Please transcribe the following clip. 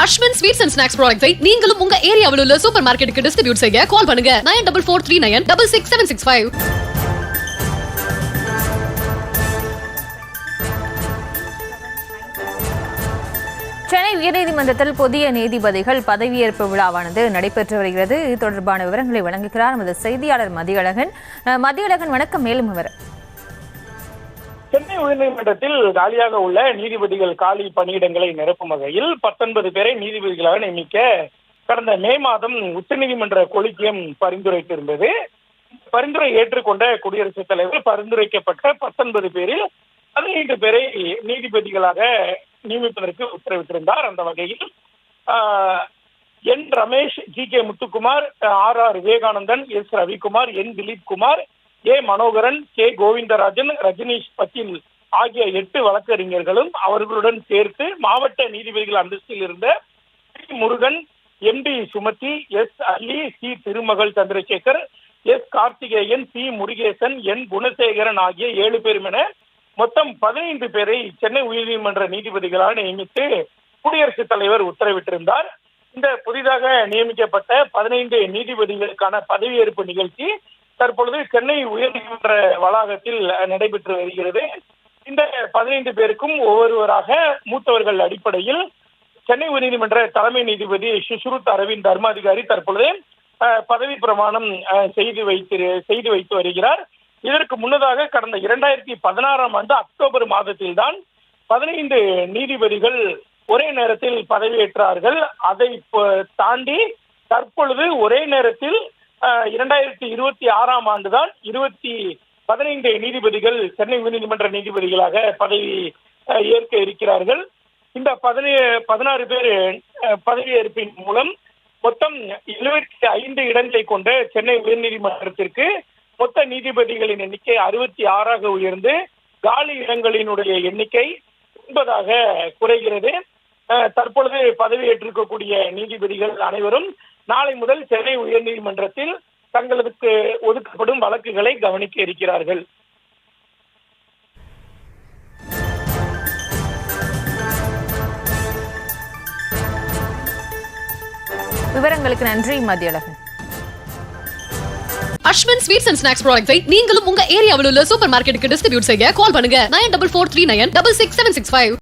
Ashwin sweets and snacks ப்ராடக்ட்ஸை நீங்களும் உங்க ஏரியாவில் உள்ள சூப்பர் மார்க்கெட்டுக்கு டிஸ்ட்ரிபியூட் செய்ய கால் பண்ணுங்க 9443966765. சென்னை உயர்நீதிமன்றத்தில் புதிய நீதிபதிகள் பதவியேற்பு விழாவானது நடைபெற்று வருகிறது. இது தொடர்பான விவரங்களை வழங்குகிறார் நமது செய்தியாளர் மதியழகன். மதியழகன், வணக்கம். மேலும் விவரம். சென்னை உயர்நீதிமன்றத்தில் காலியாக உள்ள நீதிபதிகள் காலி பணியிடங்களை நிரப்பும் வகையில் 19 பேரை நீதிபதிகளாக நியமிக்க கடந்த மே மாதம் உச்சநீதிமன்ற கொலிஜியம் பரிந்துரைத்திருந்தது. பரிந்துரை ஏற்றுக்கொண்ட குடியரசுத் தலைவர் பரிந்துரைக்கப்பட்ட 19 பேரில் 15 பேரை நீதிபதிகளாக நியமிப்பதற்கு உத்தரவிட்டிருந்தார். அந்த வகையில் N Ramesh, GK. Muthukumar, R Vivekanandan, S Ravikumar, N Dileep Kumar, A Manoharan, K Govindarajan, Rajinish Patil ஆகிய 8 வழக்கறிஞர்களும் அவர்களுடன் சேர்த்து மாவட்ட நீதிபதிகள் அந்தஸ்தில் இருந்த Murugan, MD. Sumathi, S Ali, C Thirumagal Chandrasekar, S Karthikeyan, C Murugesan, N Gunasekaran ஆகிய 7 பேரும் என மொத்தம் 15 பேரை சென்னை உயர்நீதிமன்ற நீதிபதிகளாக நியமித்து குடியரசுத் தலைவர் உத்தரவிட்டிருந்தார். இந்த புதிதாக நியமிக்கப்பட்ட 15 நீதிபதிகளுக்கான பதவியேற்பு நிகழ்ச்சி தற்பொழுது சென்னை உயர்நீதிமன்ற வளாகத்தில் நடைபெற்று வருகிறது. இந்த 15 பேருக்கும் ஒவ்வொருவராக மூத்தவர்கள் அடிப்படையில் சென்னை உயர்நீதிமன்ற தலைமை நீதிபதி சுஷ்ருத் அரவிந்த் தர்மாதிகாரி தற்பொழுது பதவி பிரமாணம் செய்து வைத்து வருகிறார். இதற்கு முன்னதாக கடந்த 2016ஆம் ஆண்டு அக்டோபர் மாதத்தில் தான் 15 நீதிபதிகள் ஒரே நேரத்தில் பதவியேற்றார்கள். அதை தாண்டி தற்பொழுது ஒரே நேரத்தில் 2026ஆம் ஆண்டு தான் 15 நீதிபதிகள் சென்னை உயர்நீதிமன்ற நீதிபதிகளாக பதவி ஏற்க இருக்கிறார்கள். இந்த 16 பேர் பதவியேற்பின் மூலம் மொத்தம் 75 இடங்களை கொண்ட சென்னை உயர்நீதிமன்றத்திற்கு மொத்த நீதிபதிகளின் எண்ணிக்கை 66ஆக உயர்ந்து காலி இடங்களினுடைய எண்ணிக்கை 9ஆக குறைகிறது. தற்பொழுது பதவியேற்றிருக்கக்கூடிய நீதிபதிகள் அனைவரும் நாளை முதல் சென்னை உயர்நீதிமன்றத்தில் தங்களுக்கு ஒதுக்கப்படும் வழக்குகளை கவனிக்க இருக்கிறார்கள். விவரங்களுக்கு நன்றி Mathiyazhagan. Ashwin sweets and snacks ப்ராடக்ட்ஸை நீங்களும் உங்க ஏரியாவில் உள்ள சூப்பர் மார்க்கெட்டுக்கு டிஸ்ட்ரிபியூட் செய்ய கால் பண்ணுங்க 9443966765.